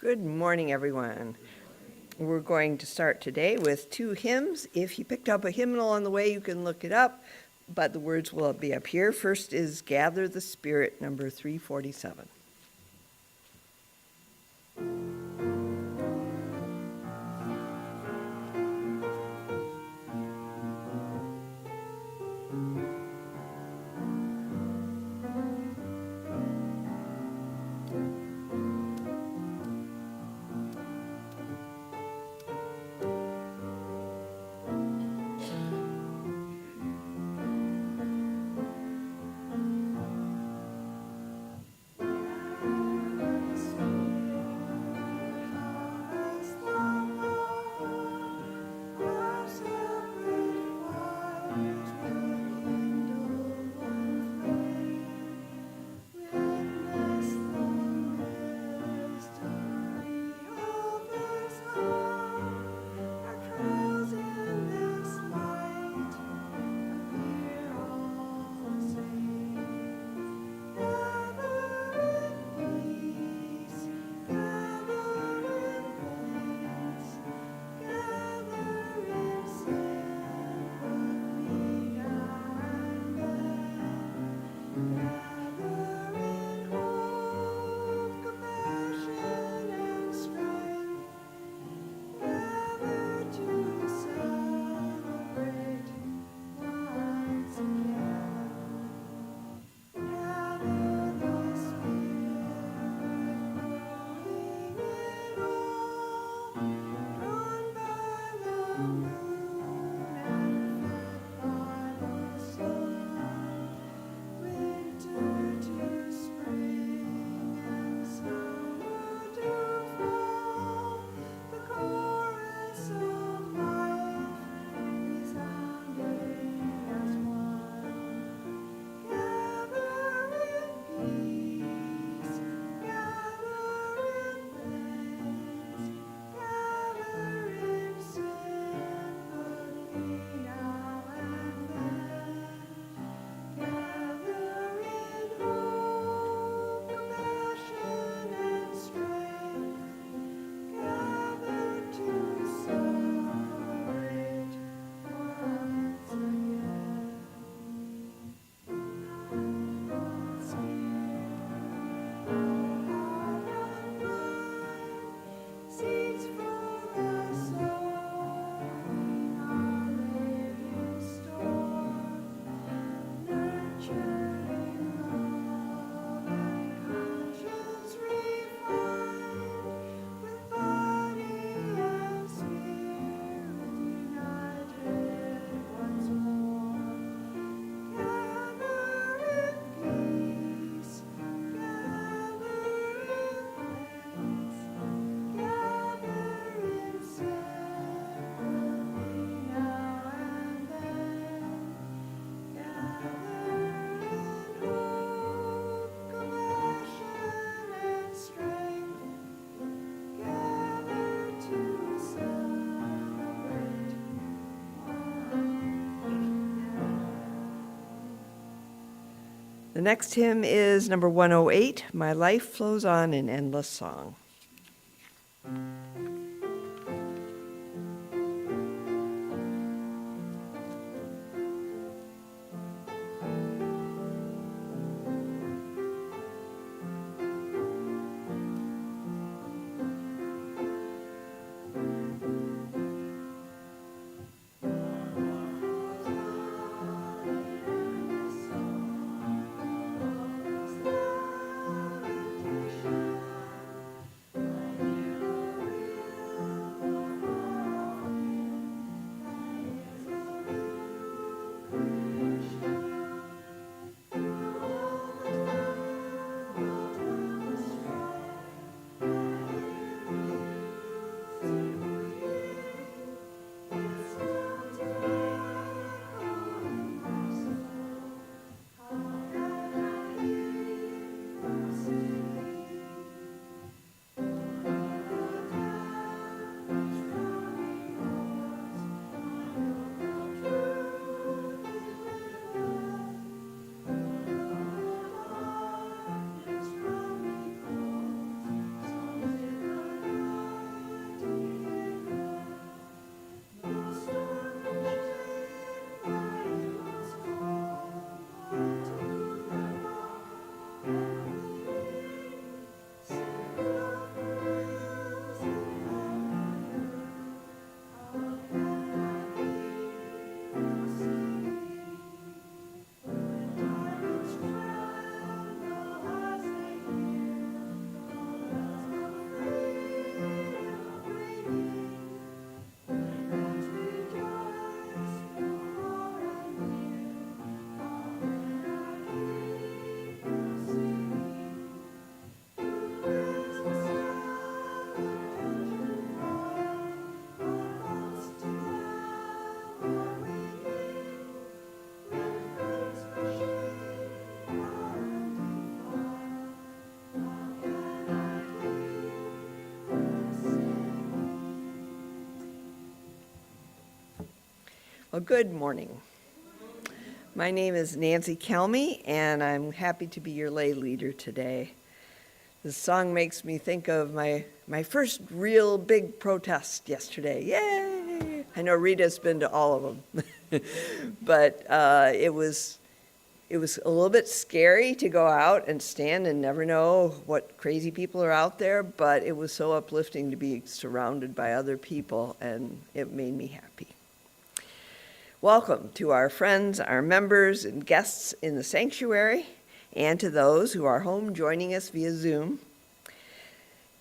Good morning, everyone. We're going to start today with two hymns. If you picked up a hymnal on the way, you can look it up, but the words will be up here. First is Gather the Spirit, number 347. The next hymn is number 108, My Life Flows On in Endless Song. Well, good morning. My name is Nancy Kelmy, and I'm happy to be your lay leader today. This song makes me think of my first real big protest yesterday. Yay! I know Rita's been to all of them, but it was a little bit scary to go out and stand and never know what crazy people are out there, but it was so uplifting to be surrounded by other people, and it made me happy. Welcome to our friends, our members, and guests in the sanctuary, and to those who are home joining us via Zoom.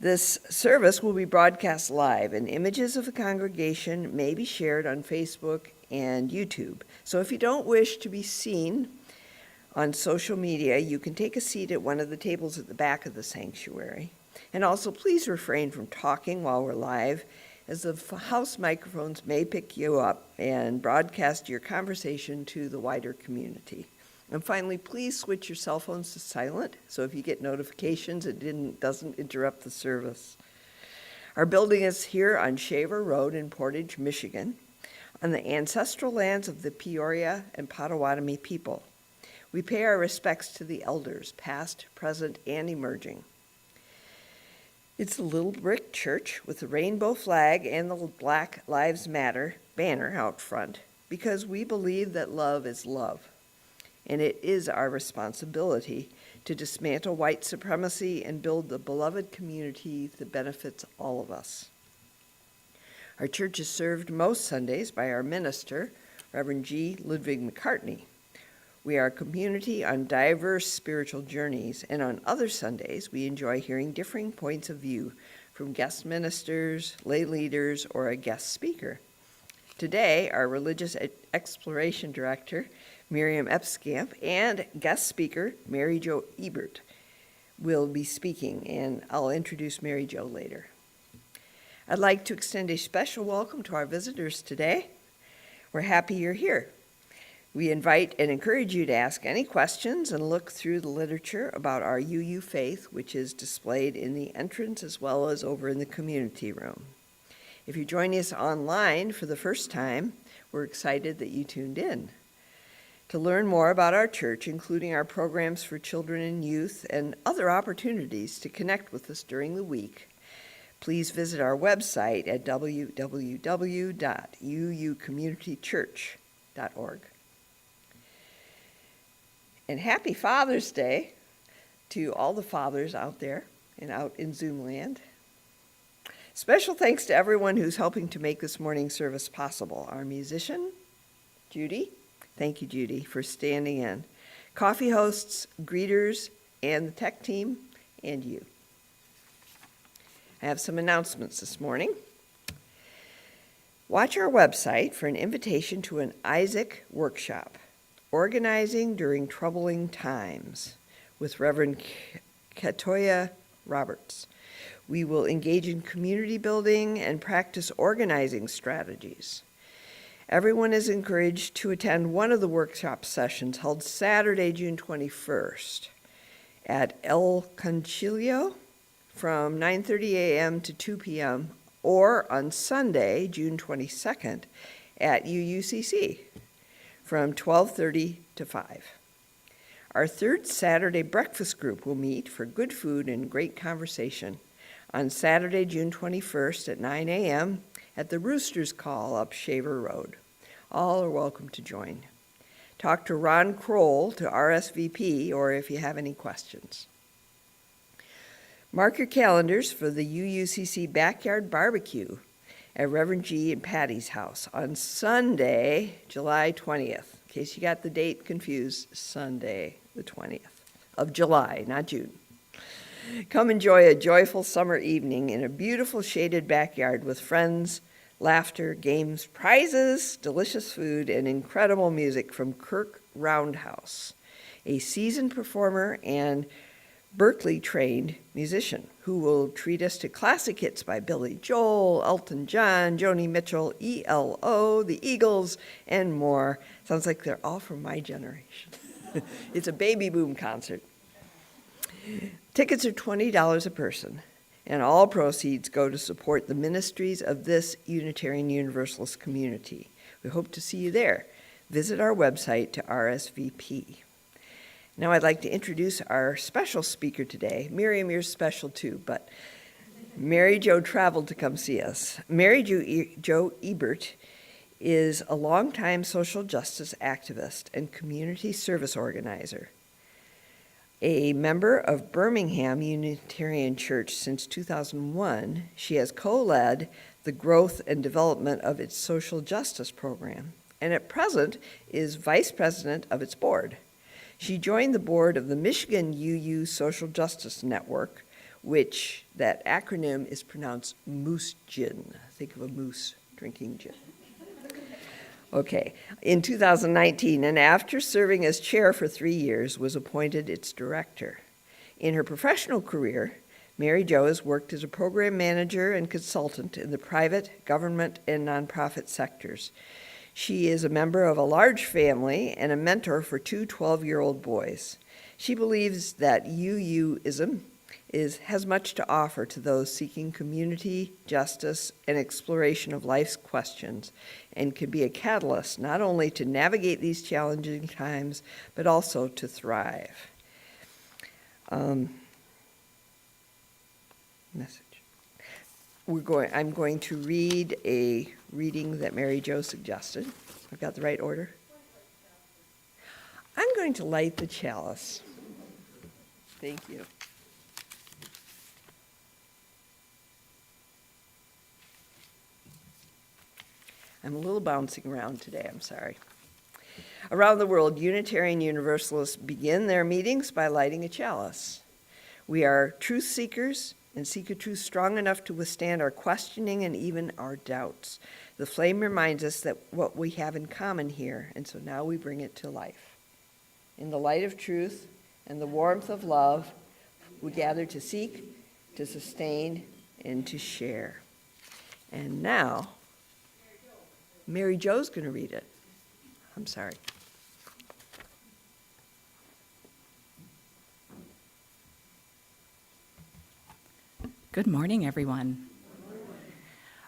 This service will be broadcast live, and images of the congregation may be shared on Facebook and YouTube. So if you don't wish to be seen on social media, you can take a seat at one of the tables at the back of the sanctuary. And also, please refrain from talking while we're live, as the house microphones may pick you up and broadcast your conversation to the wider community. And finally, please switch your cell phones to silent, so if you get notifications, it doesn't interrupt the service. Our building is here on Shaver Road in Portage, Michigan, on the ancestral lands of the Peoria and Potawatomi people. We pay our respects to the elders, past, present, and emerging. It's a little brick church with the rainbow flag and the Black Lives Matter banner out front, because we believe that love is love, and it is our responsibility to dismantle white supremacy and build the beloved community that benefits all of us. Our church is served most Sundays by our minister, Reverend G. Ludwig McCartney. We are a community on diverse spiritual journeys, and on other Sundays, we enjoy hearing differing points of view from guest ministers, lay leaders, or a guest speaker. Today, our religious exploration director, Miriam Epskamp, and guest speaker, Mary Jo Ebert, will be speaking, and I'll introduce Mary Jo later. I'd like to extend a special welcome to our visitors today. We're happy you're here. We invite and encourage you to ask any questions and look through the literature about our UU faith, which is displayed in the entrance as well as over in the community room. If you're joining us online for the first time, we're excited that you tuned in. To learn more about our church, including our programs for children and youth and other opportunities to connect with us during the week, please visit our website at www.uucommunitychurch.org. And happy Father's Day to all the fathers out there and out in Zoom land. Special thanks to everyone who's helping to make this morning's service possible. Our musician, Judy. Thank you, Judy, for standing in. Coffee hosts, greeters, and the tech team, and you. I have some announcements this morning. Watch our website for an invitation to an Isaac workshop, Organizing During Troubling Times, with Reverend Katoya Roberts. We will engage in community building and practice organizing strategies. Everyone is encouraged to attend one of the workshop sessions held Saturday, June 21st at El Concilio from 9:30 a.m. to 2 p.m. or on Sunday, June 22nd at UUCC from 12:30 to 5. Our third Saturday breakfast group will meet for good food and great conversation on Saturday, June 21st at 9 a.m. at the Rooster's Call up Shaver Road. All are welcome to join. Talk to Ron Kroll to RSVP or if you have any questions. Mark your calendars for the UUCC Backyard Barbecue at Reverend G and Patty's house on Sunday, July 20th. In case you got the date confused, Sunday the 20th of July, not June. Come enjoy a joyful summer evening in a beautiful shaded backyard with friends, laughter, games, prizes, delicious food, and incredible music from Kirk Roundhouse, a seasoned performer and Berkeley-trained musician who will treat us to classic hits by Billy Joel, Elton John, Joni Mitchell, ELO, the Eagles, and more. Sounds like they're all from my generation. It's a baby boom concert. Tickets are $20 a person, and all proceeds go to support the ministries of this Unitarian Universalist community, We hope to see you there. Visit our website to RSVP. Now I'd like to introduce our special speaker today. Miriam, you're special too, but Mary Jo traveled to come see us. Mary Jo Ebert is a longtime social justice activist and community service organizer. A member of Birmingham Unitarian Church since 2001, she has co-led the growth and development of its social justice program, and at present is vice president of its board. She joined the board of the Michigan UU Social Justice Network, which that acronym is pronounced Moose Gin. Think of a moose drinking gin. Okay, in 2019, and after serving as chair for 3 years, was appointed its director. In her professional career, Mary Jo has worked as a program manager and consultant in the private, government, and nonprofit sectors. She is a member of a large family and a mentor for 2 12-year-old boys. She believes that UUism has much to offer to those seeking community, justice, and exploration of life's questions, and can be a catalyst not only to navigate these challenging times, but also to thrive. Message. I'm going to read a reading that Mary Jo suggested. I've got the right order. I'm going to light the chalice. Thank you. I'm a little bouncing around today, I'm sorry. Around the world, Unitarian Universalists begin their meetings by lighting a chalice. We are truth seekers and seek a truth strong enough to withstand our questioning and even our doubts. The flame reminds us that what we have in common here, and so now we bring it to life. In the light of truth and the warmth of love, we gather to seek, to sustain, and to share. And now, Mary Jo's going to read it. I'm sorry. Good morning, everyone.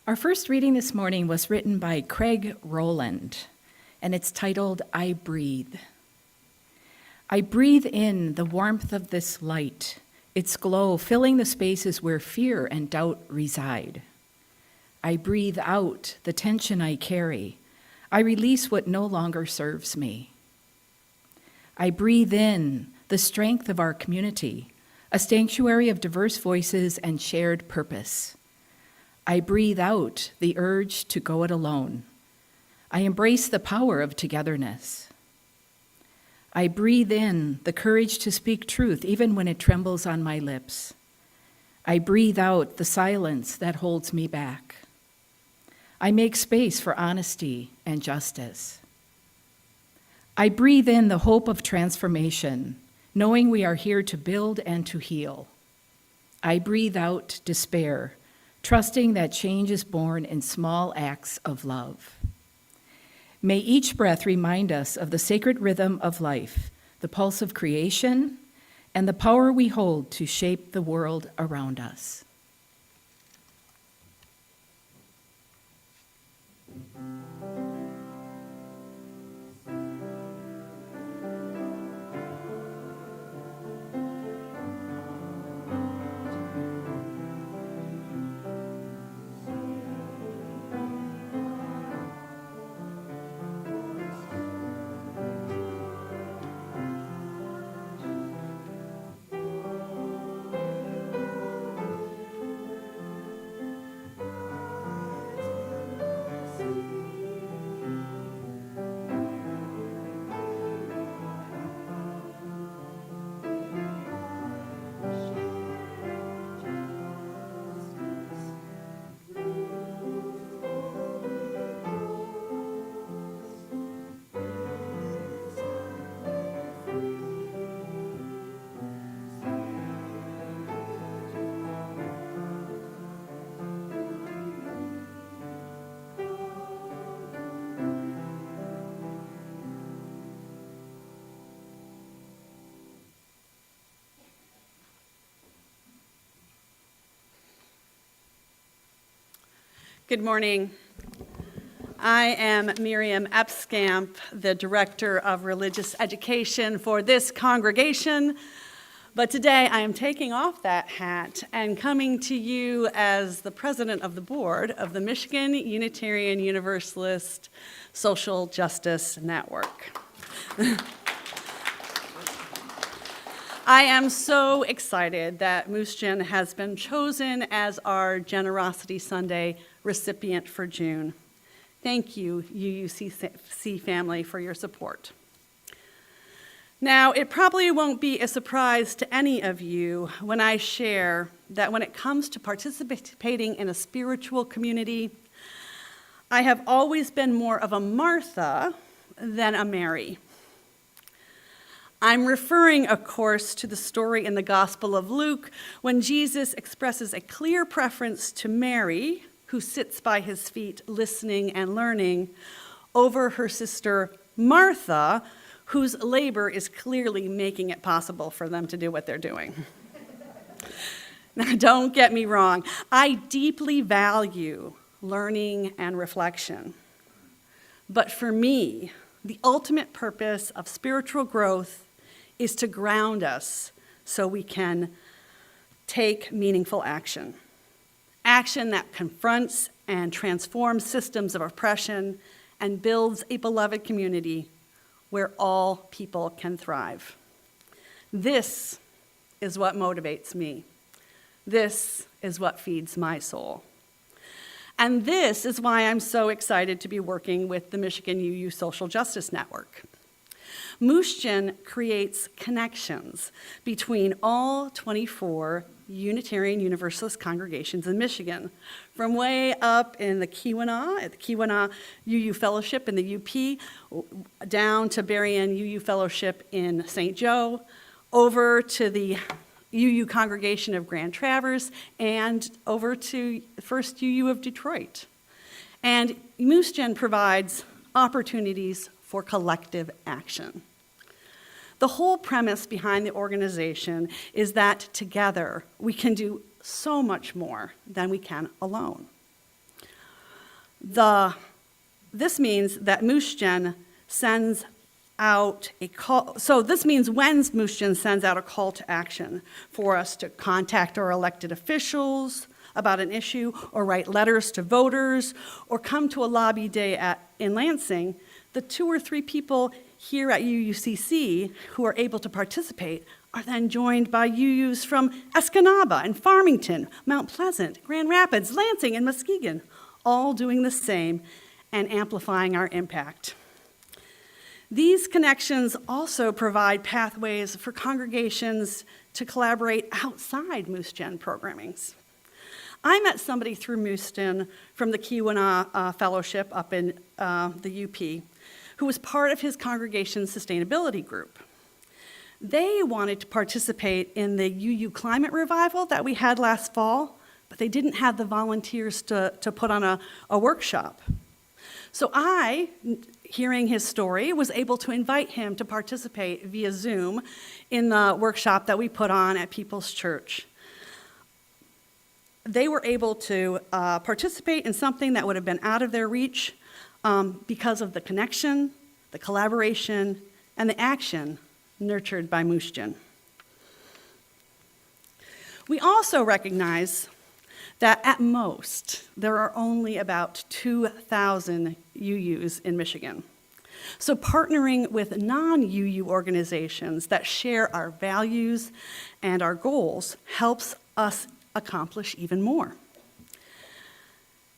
Our first reading this morning was written by Craig Rowland, and it's titled, I Breathe. I breathe in the warmth of this light, its glow filling the spaces where fear and doubt reside. I breathe out the tension I carry. I release what no longer serves me. I breathe in the strength of our community, a sanctuary of diverse voices and shared purpose. I breathe out the urge to go it alone. I embrace the power of togetherness. I breathe in the courage to speak truth even when it trembles on my lips. I breathe out the silence that holds me back. I make space for honesty and justice. I breathe in the hope of transformation, knowing we are here to build and to heal. I breathe out despair, trusting that change is born in small acts of love. May each breath remind us of the sacred rhythm of life, the pulse of creation, and the power we hold to shape the world around us. Good morning. I am Miriam Epskamp, the Director of Religious Education for this congregation. But today I am taking off that hat and coming to you as the President of the Board of the Michigan Unitarian Universalist Social Justice Network. I am so excited that Moose Gin has been chosen as our Generosity Sunday recipient for June. Thank you, UUCC family, for your support. Now, it probably won't be a surprise to any of you when I share that when it comes to participating in a spiritual community, I have always been more of a Martha than a Mary. I'm referring, of course, to the story in the Gospel of Luke when Jesus expresses a clear preference to Mary, who sits by his feet listening and learning, over her sister Martha, whose labor is clearly making it possible for them to do what they're doing. Now, don't get me wrong. I deeply value learning and reflection. But for me, the ultimate purpose of spiritual growth is to ground us so we can take meaningful action. Action that confronts and transforms systems of oppression and builds a beloved community where all people can thrive. This is what motivates me. This is what feeds my soul. And this is why I'm so excited to be working with the Michigan UU Social Justice Network. Moose Gin creates connections between all 24 Unitarian Universalist congregations in Michigan, from way up in the Keweenaw, at the Keweenaw UU Fellowship in the UP, down to Berrien UU Fellowship in St. Joe, over to the UU Congregation of Grand Traverse, and over to First UU of Detroit. And Moose Gin provides opportunities for collective action. The whole premise behind the organization is that together we can do so much more than we can alone. This means that Moose Gin sends out a call. So this means when Moose Gin sends out a call to action for us to contact our elected officials about an issue, or write letters to voters, or come to a lobby day in Lansing, the 2 or 3 people here at UUCC who are able to participate are then joined by UUs from Escanaba and Farmington, Mount Pleasant, Grand Rapids, Lansing, and Muskegon, all doing the same and amplifying our impact. These connections also provide pathways for congregations to collaborate outside Moose Gin programmings. I met somebody through Moose Gin from the Keweenaw Fellowship up in the UP, who was part of his congregation's sustainability group. They wanted to participate in the UU Climate Revival that we had last fall, but they didn't have the volunteers to put on a workshop. So I, hearing his story, was able to invite him to participate via Zoom in the workshop that we put on at People's Church. They were able to participate in something that would have been out of their reach because of the connection, the collaboration, and the action nurtured by Moose Gin. We also recognize that at most, there are only about 2,000 UUs in Michigan. So partnering with non-UU organizations that share our values and our goals helps us accomplish even more.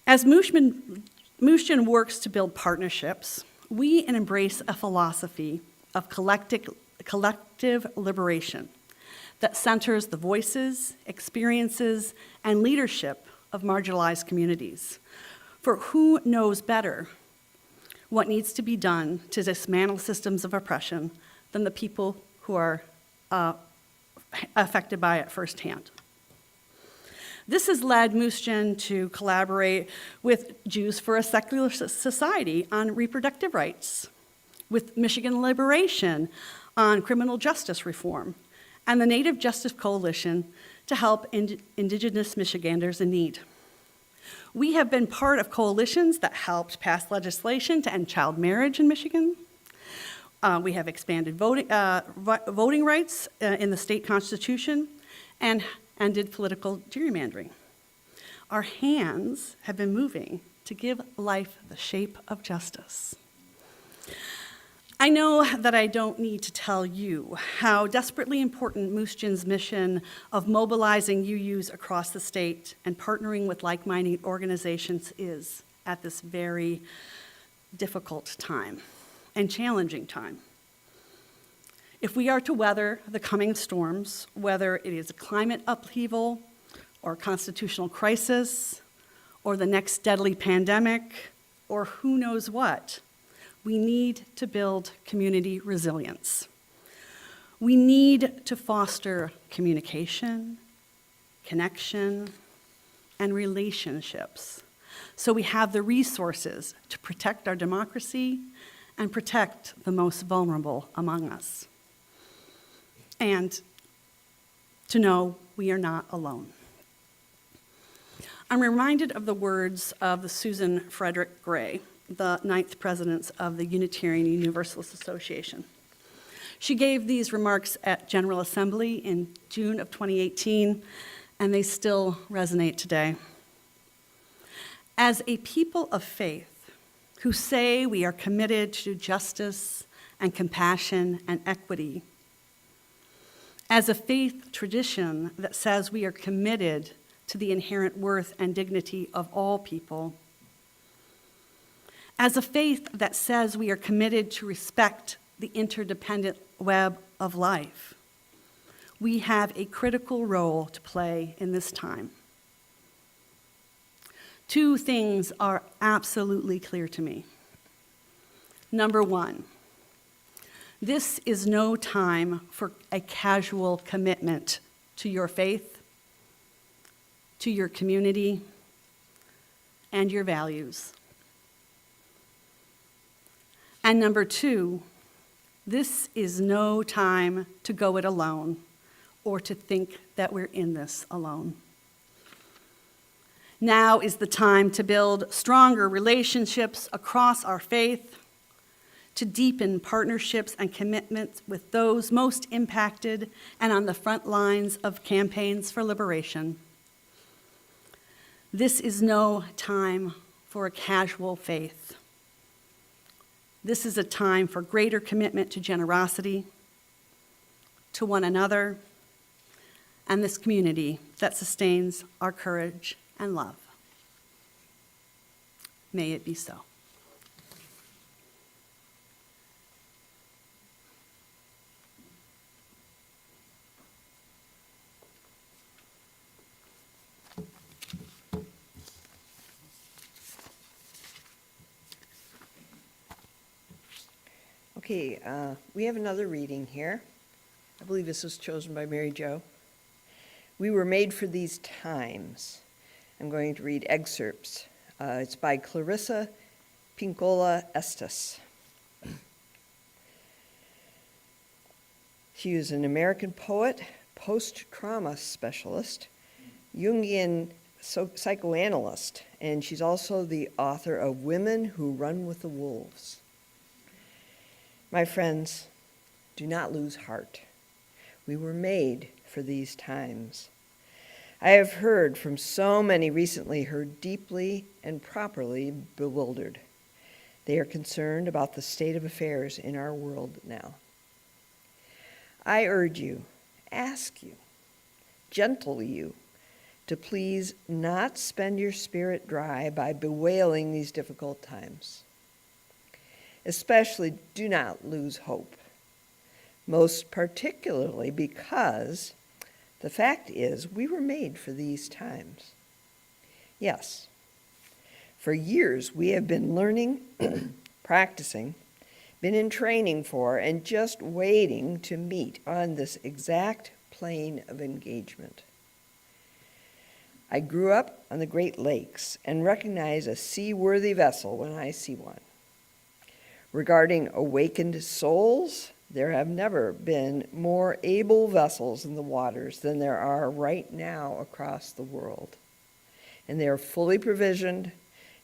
As Moose Gin works to build partnerships, we embrace a philosophy of collective liberation that centers the voices, experiences, and leadership of marginalized communities. For who knows better what needs to be done to dismantle systems of oppression than the people who are affected by it firsthand? This has led Moose Gin to collaborate with Jews for a Secular Society on reproductive rights, with Michigan Liberation on criminal justice reform, and the Native Justice Coalition to help Indigenous Michiganders in need. We have been part of coalitions that helped pass legislation to end child marriage in Michigan. We have expanded voting rights in the state constitution and ended political gerrymandering. Our hands have been moving to give life the shape of justice. I know that I don't need to tell you how desperately important Moose Jawn's mission of mobilizing UUs across the state and partnering with like-minded organizations is at this very difficult time and challenging time. If we are to weather the coming storms, whether it is a climate upheaval or constitutional crisis or the next deadly pandemic or who knows what, we need to build community resilience. We need to foster communication, connection, and relationships so we have the resources to protect our democracy and protect the most vulnerable among us. And to know we are not alone. I'm reminded of the words of the Susan Frederick Gray, the 9th president of the Unitarian Universalist Association. She gave these remarks at General Assembly in June of 2018, and they still resonate today. As a people of faith who say we are committed to justice and compassion and equity, as a faith tradition that says we are committed to the inherent worth and dignity of all people, as a faith that says we are committed to respect the interdependent web of life, we have a critical role to play in this time. Two things are absolutely clear to me. Number one, this is no time for a casual commitment to your faith, to your community, and your values. And number two, this is no time to go it alone or to think that we're in this alone. Now is the time to build stronger relationships across our faith, to deepen partnerships and commitments with those most impacted and on the front lines of campaigns for liberation. This is no time for a casual faith. This is a time for greater commitment to generosity, to one another, and this community that sustains our courage and love. May it be so. Okay, we have another reading here. I believe this was chosen by Mary Jo. We were made for these times. I'm going to read excerpts. It's by Clarissa Pinkola Estes. She is an American poet, post-trauma specialist, Jungian psychoanalyst, and she's also the author of Women Who Run with the Wolves. My friends, do not lose heart. We were made for these times. I have heard from so many recently who are deeply and properly bewildered. They are concerned about the state of affairs in our world now. I urge you, ask you, gentle you, to please not spend your spirit dry by bewailing these difficult times. Especially do not lose hope, most particularly because the fact is we were made for these times. Yes, for years we have been learning, practicing, been in training for, and just waiting to meet on this exact plane of engagement. I grew up on the Great Lakes and recognize a seaworthy vessel when I see one. Regarding awakened souls, there have never been more able vessels in the waters than there are right now across the world. and they are fully provisioned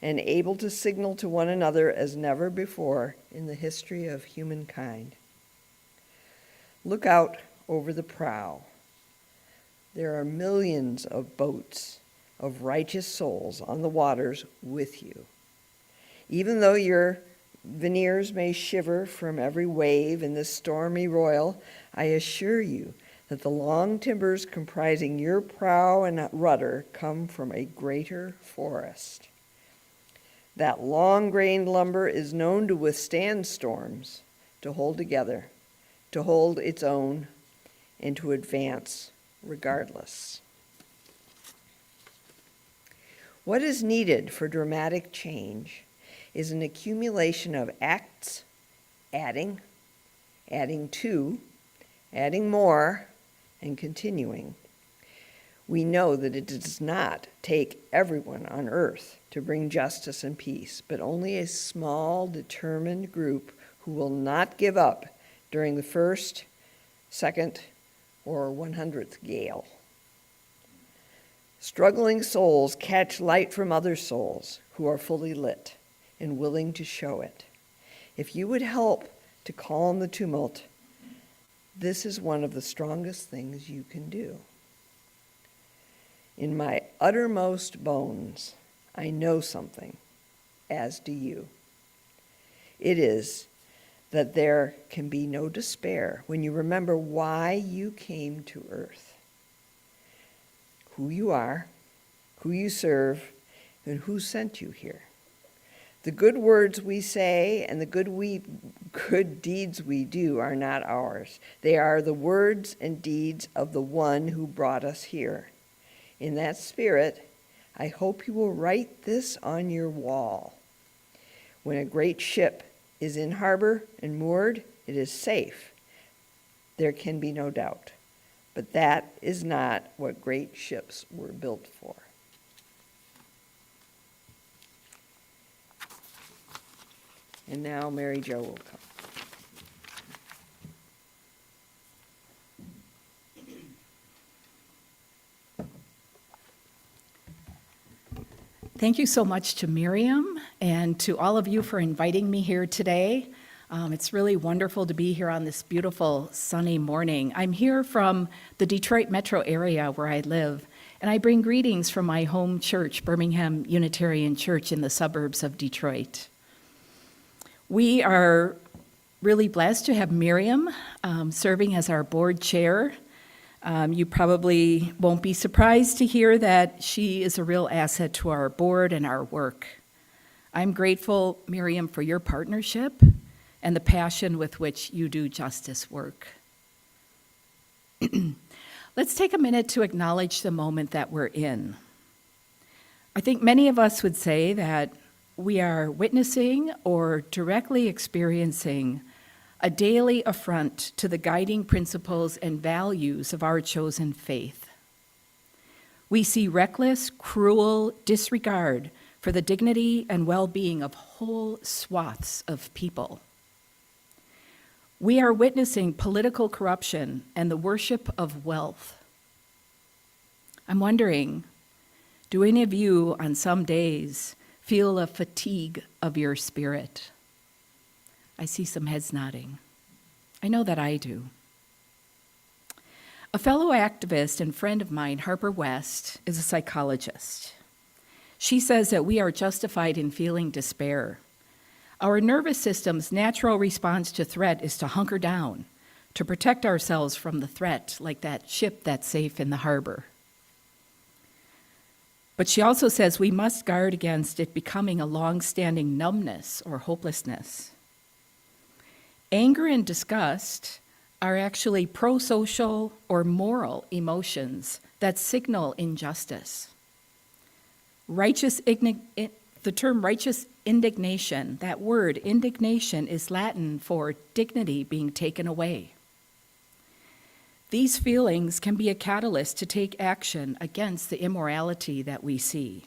and able to signal to one another as never before in the history of humankind. Look out over the prow. There are millions of boats of righteous souls on the waters with you. Even though your veneers may shiver from every wave in this stormy royal, I assure you that the long timbers comprising your prow and rudder come from a greater forest. That long-grained lumber is known to withstand storms, to hold together, to hold its own, and to advance regardless. What is needed for dramatic change is an accumulation of acts, adding to, adding more, and continuing. We know that it does not take everyone on earth to bring justice and peace, but only a small, determined group who will not give up during the first, second, or 100th gale. Struggling souls catch light from other souls who are fully lit and willing to show it. If you would help to calm the tumult, this is one of the strongest things you can do. In my uttermost bones, I know something, as do you. It is that there can be no despair when you remember why you came to earth, who you are, who you serve, and who sent you here. The good words we say and the good deeds we do are not ours. They are the words and deeds of the one who brought us here. In that spirit, I hope you will write this on your wall. When a great ship is in harbor and moored, it is safe. There can be no doubt. But that is not what great ships were built for. And now Mary Jo will come. Thank you so much to Miriam and to all of you for inviting me here today. It's really wonderful to be here on this beautiful sunny morning. I'm here from the Detroit metro area where I live, and I bring greetings from my home church, Birmingham Unitarian Church in the suburbs of Detroit. We are really blessed to have Miriam serving as our board chair. You probably won't be surprised to hear that she is a real asset to our board and our work. I'm grateful, Miriam, for your partnership and the passion with which you do justice work. Let's take a minute to acknowledge the moment that we're in. I think many of us would say that we are witnessing or directly experiencing a daily affront to the guiding principles and values of our chosen faith. We see reckless, cruel disregard for the dignity and well-being of whole swaths of people. We are witnessing political corruption and the worship of wealth. I'm wondering, do any of you on some days feel a fatigue of your spirit? I see some heads nodding. I know that I do. A fellow activist and friend of mine, Harper West, is a psychologist. She says that we are justified in feeling despair. Our nervous system's natural response to threat is to hunker down, to protect ourselves from the threat, like that ship that's safe in the harbor. But she also says we must guard against it becoming a long-standing numbness or hopelessness. Anger and disgust are actually pro-social or moral emotions that signal injustice. The term righteous indignation, that word, indignation, is Latin for dignity being taken away. These feelings can be a catalyst to take action against the immorality that we see.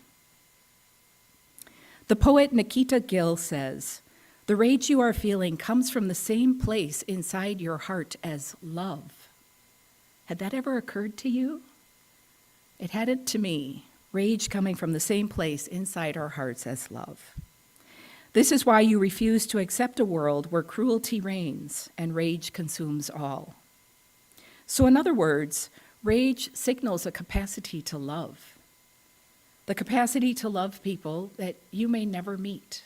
The poet Nikita Gill says, "The rage you are feeling comes from the same place inside your heart as love." Had that ever occurred to you? It hadn't to me. rage coming from the same place inside our hearts as love. This is why you refuse to accept a world where cruelty reigns and rage consumes all. So in other words, rage signals a capacity to love, the capacity to love people that you may never meet.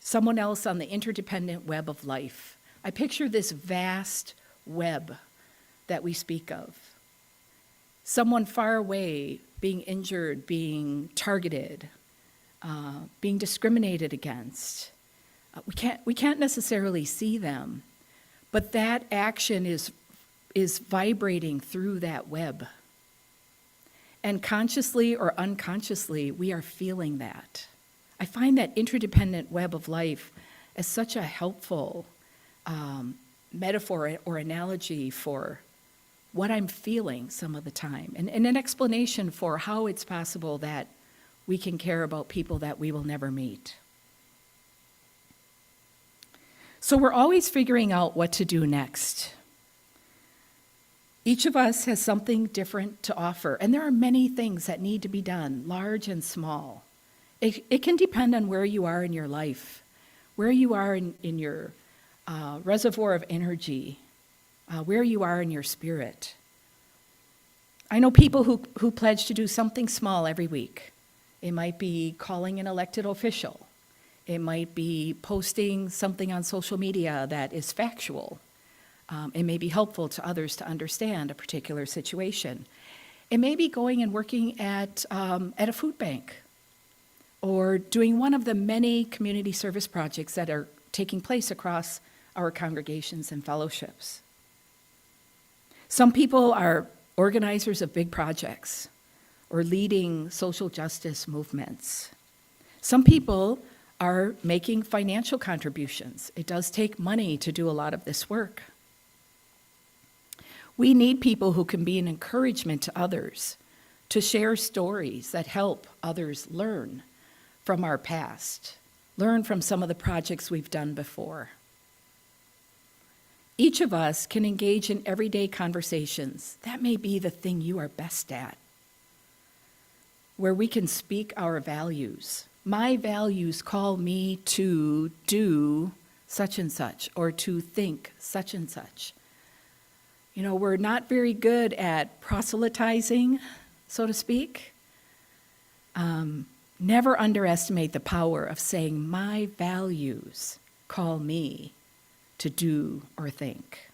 Someone else on the interdependent web of life. I picture this vast web that we speak of. Someone far away being injured, being targeted, being discriminated against. We can't necessarily see them, but that action is vibrating through that web. And consciously or unconsciously, we are feeling that. I find that interdependent web of life as such a helpful metaphor or analogy for what I'm feeling some of the time, and an explanation for how it's possible that we can care about people that we will never meet. So we're always figuring out what to do next. Each of us has something different to offer, and there are many things that need to be done, large and small. It can depend on where you are in your life, where you are in your reservoir of energy, where you are in your spirit. I know people who pledge to do something small every week. It might be calling an elected official. It might be posting something on social media that is factual. It may be helpful to others to understand a particular situation. It may be going and working at a food bank, or doing one of the many community service projects that are taking place across our congregations and fellowships. Some people are organizers of big projects or leading social justice movements. Some people are making financial contributions. It does take money to do a lot of this work. We need people who can be an encouragement to others, to share stories that help others learn from our past, learn from some of the projects we've done before. Each of us can engage in everyday conversations. That may be the thing you are best at, where we can speak our values. My values call me to do such and such, or to think such and such. You know, we're not very good at proselytizing, so to speak. Never underestimate the power of saying, my values call me to do or think.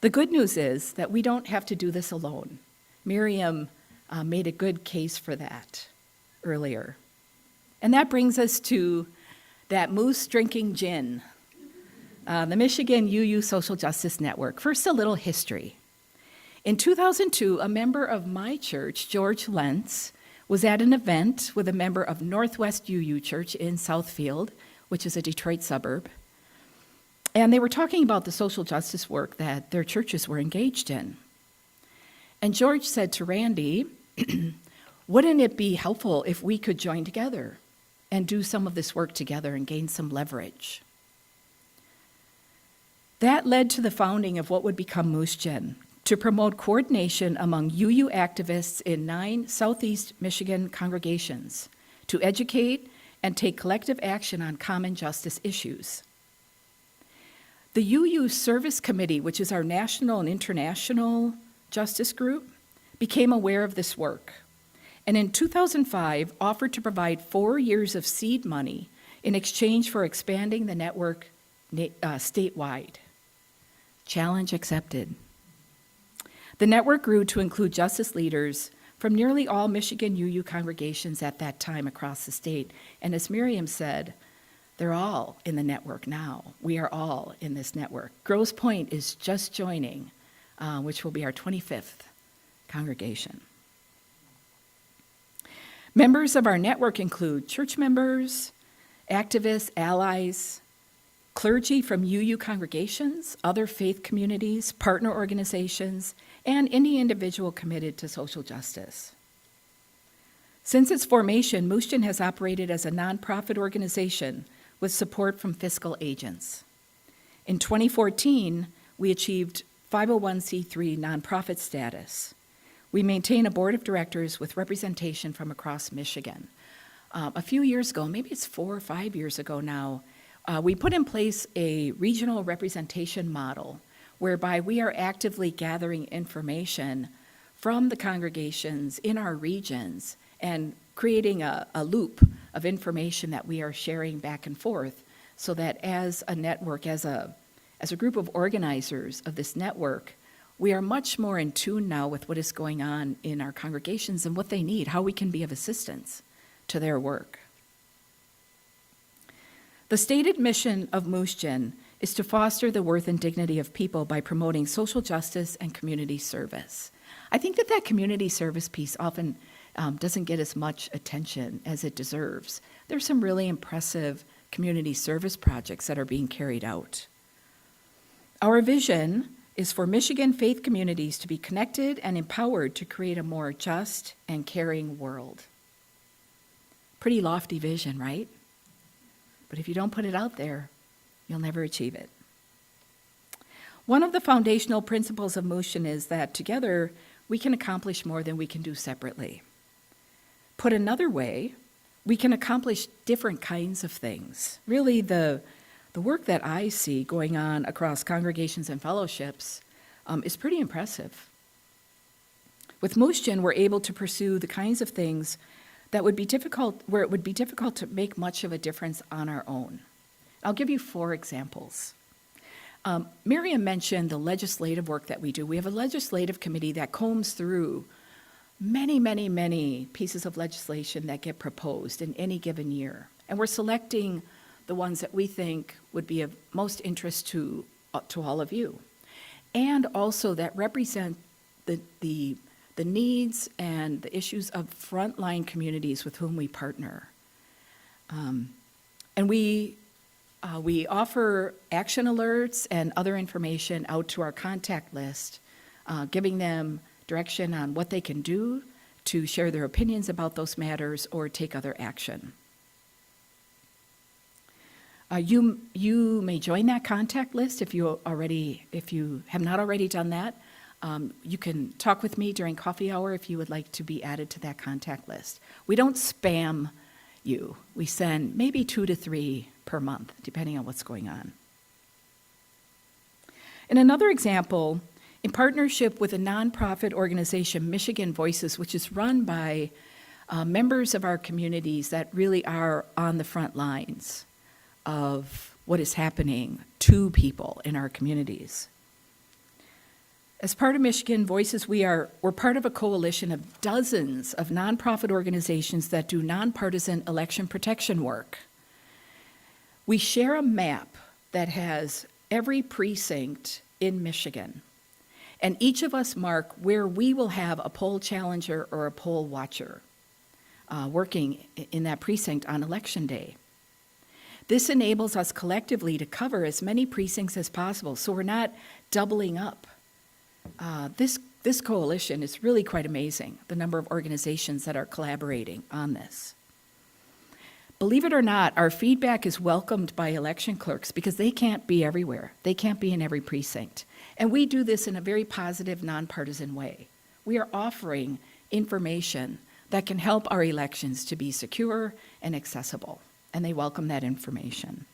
The good news is that we don't have to do this alone. Miriam made a good case for that earlier. And that brings us to that moose drinking gin, the Michigan UU Social Justice Network. First, a little history. In 2002, a member of my church, George Lentz, was at an event with a member of Northwest UU Church in Southfield, which is a Detroit suburb. And they were talking about the social justice work that their churches were engaged in. And George said to Randy, wouldn't it be helpful if we could join together and do some of this work together and gain some leverage? That led to the founding of what would become Moose Gen, to promote coordination among UU activists in 9 Southeast Michigan congregations, to educate and take collective action on common justice issues. The UU Service Committee, which is our national and international justice group, became aware of this work, and in 2005 offered to provide 4 years of seed money in exchange for expanding the network statewide. Challenge accepted. The network grew to include justice leaders from nearly all Michigan UU congregations at that time across the state. And as Miriam said, they're all in the network now. We are all in this network. Grosse Pointe is just joining, which will be our 25th congregation. Members of our network include church members, activists, allies, clergy from UU congregations, other faith communities, partner organizations, and any individual committed to social justice. Since its formation, Moose Gen has operated as a nonprofit organization with support from fiscal agents. In 2014, we achieved 501c3 nonprofit status. We maintain a board of directors with representation from across Michigan. A few years ago, maybe it's 4 or 5 years ago now, we put in place a regional representation model whereby we are actively gathering information from the congregations in our regions and creating a loop of information that we are sharing back and forth, so that as a network, as a group of organizers of this network, we are much more in tune now with what is going on in our congregations and what they need, how we can be of assistance to their work. The stated mission of Moose Gin is to foster the worth and dignity of people by promoting social justice and community service. I think that community service piece often doesn't get as much attention as it deserves. There's some really impressive community service projects that are being carried out. Our vision is for Michigan faith communities to be connected and empowered to create a more just and caring world. Pretty lofty vision, right? But if you don't put it out there, you'll never achieve it. One of the foundational principles of Moose Gin is that together we can accomplish more than we can do separately. Put another way, we can accomplish different kinds of things. Really, the work that I see going on across congregations and fellowships is pretty impressive. With Moose Gin, we're able to pursue the kinds of things that would be difficult, where it would be difficult to make much of a difference on our own. I'll give you 4 examples. Miriam mentioned the legislative work that we do. We have a legislative committee that combs through many, many, many pieces of legislation that get proposed in any given year. And we're selecting the ones that we think would be of most interest to all of you, and also that represent the needs and the issues of frontline communities with whom we partner. And we offer action alerts and other information out to our contact list, giving them direction on what they can do to share their opinions about those matters or take other action. You may join that contact list if you have not already done that. You can talk with me during coffee hour if you would like to be added to that contact list. We don't spam you. We send maybe 2 to 3 per month, depending on what's going on. In another example, in partnership with a nonprofit organization, Michigan Voices, which is run by members of our communities that really are on the front lines of what is happening to people in our communities. As part of Michigan Voices, we're part of a coalition of dozens of nonprofit organizations that do nonpartisan election protection work. We share a map that has every precinct in Michigan, and each of us mark where we will have a poll challenger or a poll watcher working in that precinct on election day. This enables us collectively to cover as many precincts as possible, so we're not doubling up. This coalition is really quite amazing, the number of organizations that are collaborating on this. Believe it or not, our feedback is welcomed by election clerks because they can't be everywhere. They can't be in every precinct. And we do this in a very positive, nonpartisan way. We are offering information that can help our elections to be secure and accessible, and they welcome that information.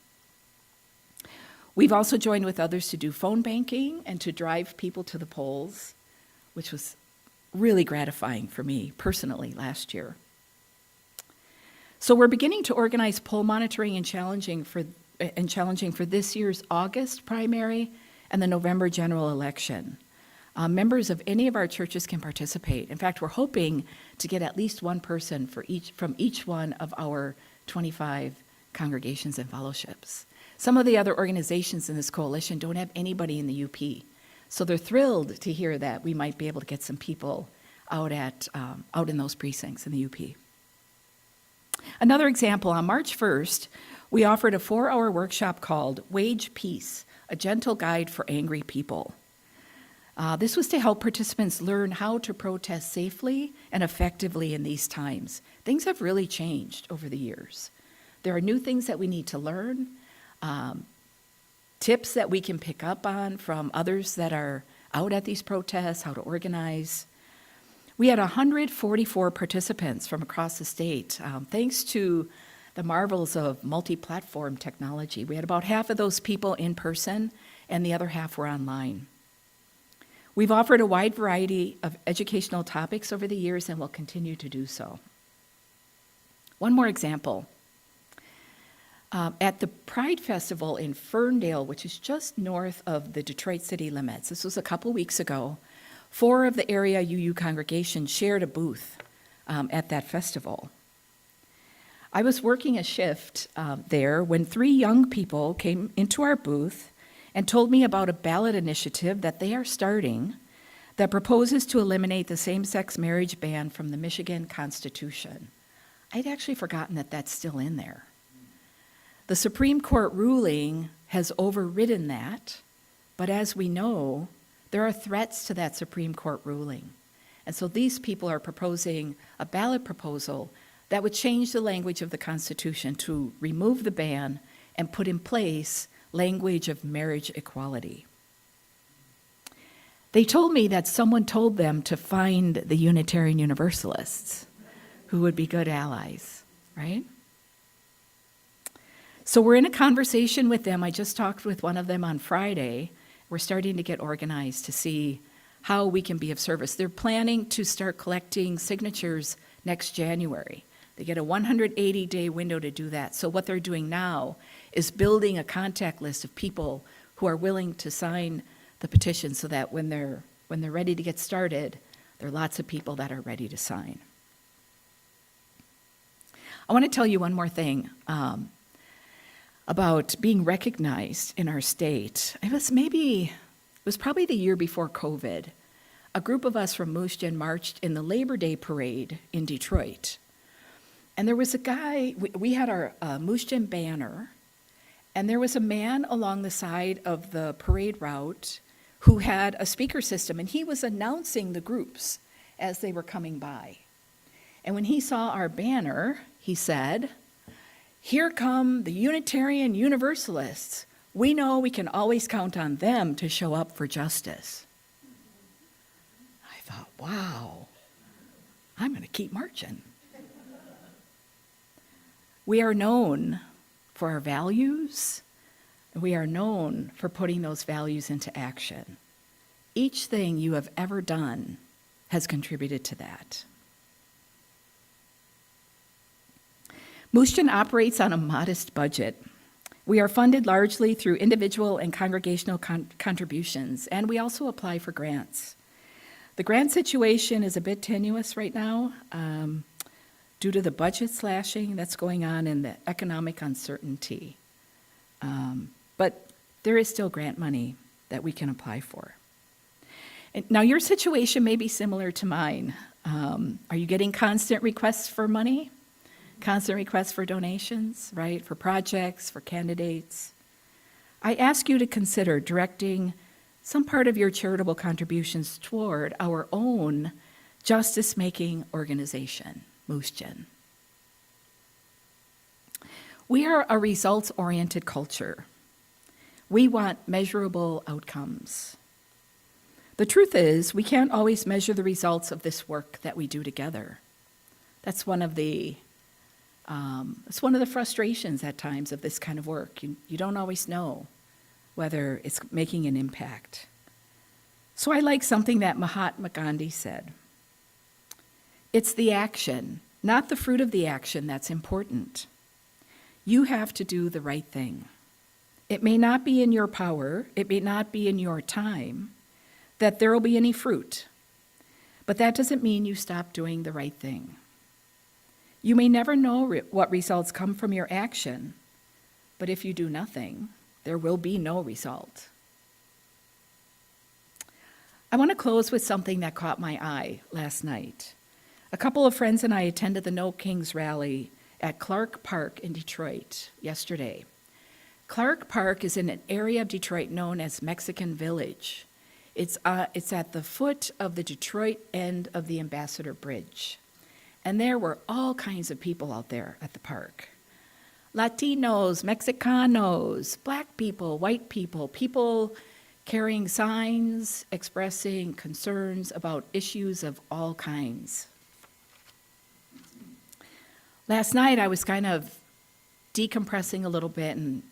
We've also joined with others to do phone banking and to drive people to the polls, which was really gratifying for me personally last year. So we're beginning to organize poll monitoring and challenging for this year's August primary and the November general election. Members of any of our churches can participate. In fact, we're hoping to get at least one person from each one of our 25 congregations and fellowships. Some of the other organizations in this coalition don't have anybody in the UP, so they're thrilled to hear that we might be able to get some people out in those precincts in the UP. Another example, on March 1st, we offered a 4-hour workshop called Wage Peace, a gentle guide for angry people. This was to help participants learn how to protest safely and effectively in these times. Things have really changed over the years. There are new things that we need to learn, tips that we can pick up on from others that are out at these protests, how to organize. We had 144 participants from across the state, thanks to the marvels of multi-platform technology. We had about half of those people in person, and the other half were online. We've offered a wide variety of educational topics over the years and will continue to do so. One more example. At the Pride Festival in Ferndale, which is just north of the Detroit city limits, this was a couple weeks ago, 4 of the area UU congregations shared a booth at that festival. I was working a shift there when 3 young people came into our booth and told me about a ballot initiative that they are starting that proposes to eliminate the same-sex marriage ban from the Michigan Constitution. I'd actually forgotten that that's still in there. The Supreme Court ruling has overridden that, but as we know, there are threats to that Supreme Court ruling. And so these people are proposing a ballot proposal that would change the language of the Constitution to remove the ban and put in place language of marriage equality. They told me that someone told them to find the Unitarian Universalists who would be good allies, right? So we're in a conversation with them. I just talked with one of them on Friday. We're starting to get organized to see how we can be of service. They're planning to start collecting signatures next January. They get a 180-day window to do that. So what they're doing now is building a contact list of people who are willing to sign the petition so that when they're ready to get started, there are lots of people that are ready to sign. I want to tell you one more thing about being recognized in our state. It was probably the year before COVID. A group of us from Moose Jaw marched in the Labor Day parade in Detroit. And there was a guy, we had our Moose Jaw banner, and there was a man along the side of the parade route who had a speaker system, and he was announcing the groups as they were coming by. And when he saw our banner, he said, "Here come the Unitarian Universalists. We know we can always count on them to show up for justice." I thought, wow, I'm going to keep marching. We are known for our values. We are known for putting those values into action. Each thing you have ever done has contributed to that. Moose Jaw operates on a modest budget. We are funded largely through individual and congregational contributions, and we also apply for grants. The grant situation is a bit tenuous right now due to the budget slashing that's going on and the economic uncertainty. But there is still grant money that we can apply for. And now, your situation may be similar to mine. Are you getting constant requests for money? Constant requests for donations, right? For projects, for candidates. I ask you to consider directing some part of your charitable contributions toward our own justice-making organization, Moose Jaw. We are a results-oriented culture. We want measurable outcomes. The truth is, we can't always measure the results of this work that we do together. That's one of the frustrations at times of this kind of work. You don't always know whether it's making an impact. So I like something that Mahatma Gandhi said. It's the action, not the fruit of the action, that's important. You have to do the right thing. It may not be in your power, it may not be in your time, that there will be any fruit. But that doesn't mean you stop doing the right thing. You may never know what results come from your action, but if you do nothing, there will be no result. I want to close with something that caught my eye last night. A couple of friends and I attended the No Kings rally at Clark Park in Detroit yesterday. Clark Park is in an area of Detroit known as Mexican Village. It's at the foot of the Detroit end of the Ambassador Bridge. And there were all kinds of people out there at the park. Latinos, Mexicanos, black people, white people, people carrying signs expressing concerns about issues of all kinds. Last night, I was kind of decompressing a little bit, and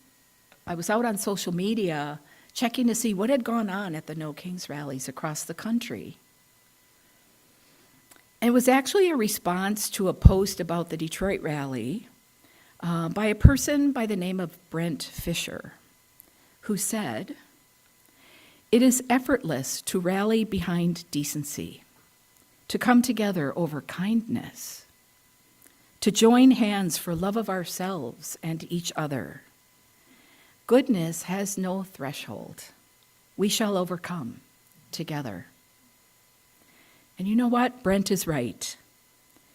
I was out on social media checking to see what had gone on at the No Kings rallies across the country. And it was actually a response to a post about the Detroit rally by a person by the name of Brent Fisher, who said, "It is effortless to rally behind decency, to come together over kindness, to join hands for love of ourselves and each other. Goodness has no threshold. We shall overcome together." And you know what? Brent is right.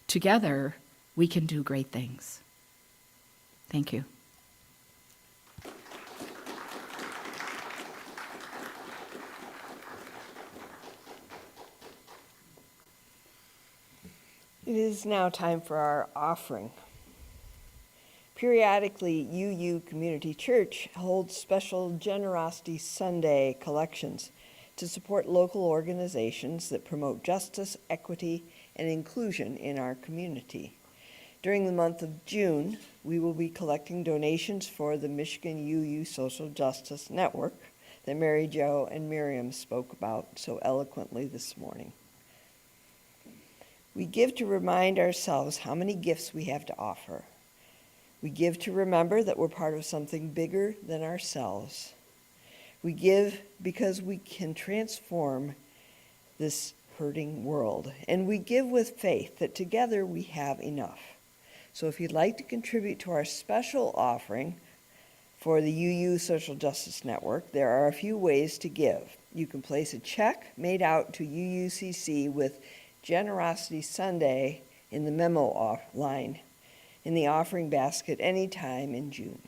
Together, we can do great things. Thank you. It is now time for our offering. Periodically, UU Community Church holds special Generosity Sunday collections to support local organizations that promote justice, equity, and inclusion in our community. During the month of June, we will be collecting donations for the Michigan UU Social Justice Network that Mary Jo and Miriam spoke about so eloquently this morning. We give to remind ourselves how many gifts we have to offer. We give to remember that we're part of something bigger than ourselves. We give because we can transform this hurting world. And we give with faith that together we have enough. So if you'd like to contribute to our special offering for the UU Social Justice Network, there are a few ways to give. You can place a check made out to UUCC with Generosity Sunday in the memo line in the offering basket anytime in June.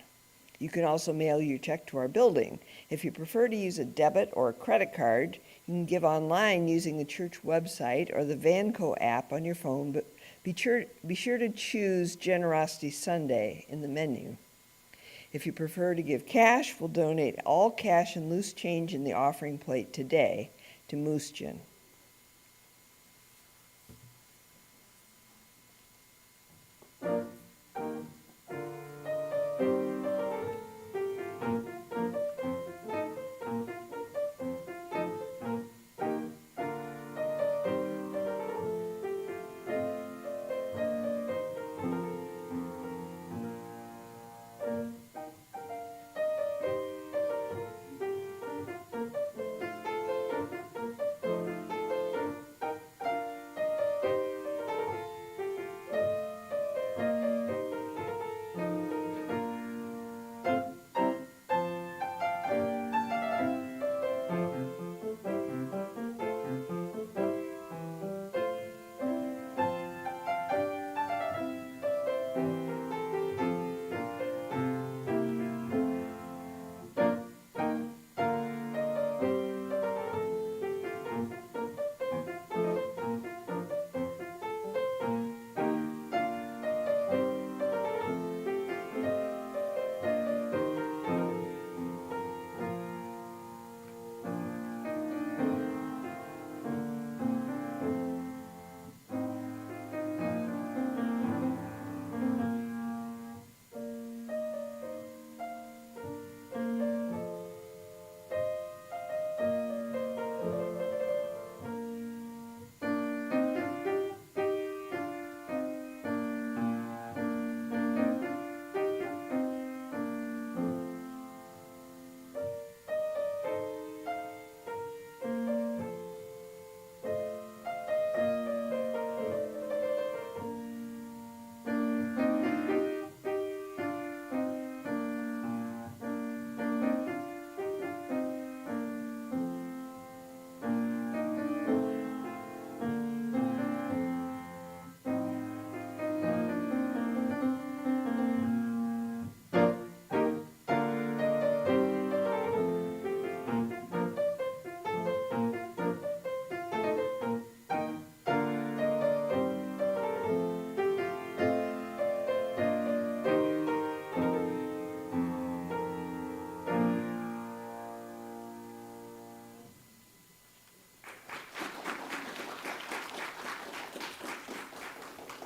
You can also mail your check to our building. If you prefer to use a debit or a credit card, you can give online using the church website or the Vanco app on your phone, but be sure to choose Generosity Sunday in the menu. If you prefer to give cash, we'll donate all cash and loose change in the offering plate today to Moose Gin.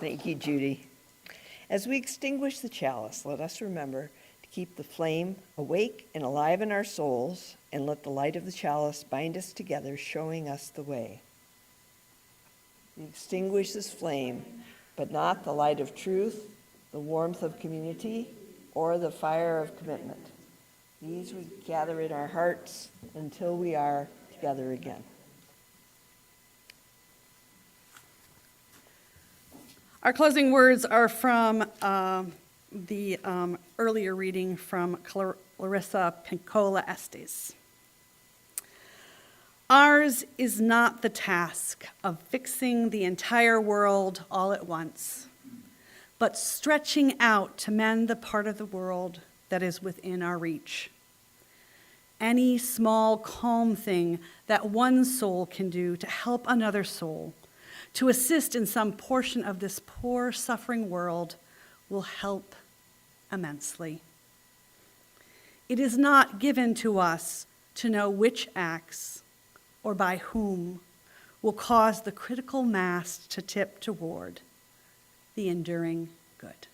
Thank you, Judy. As we extinguish the chalice, let us remember to keep the flame awake and alive in our souls, and let the light of the chalice bind us together, showing us the way. We extinguish this flame, but not the light of truth, the warmth of community, or the fire of commitment. These we gather in our hearts until we are together again. Our closing words are from the earlier reading from Clarissa Pinkola Estes. Ours is not the task of fixing the entire world all at once, but stretching out to mend the part of the world that is within our reach. Any small, calm thing that one soul can do to help another soul, to assist in some portion of this poor, suffering world, will help immensely. It is not given to us to know which acts or by whom will cause the critical mass to tip toward the enduring good.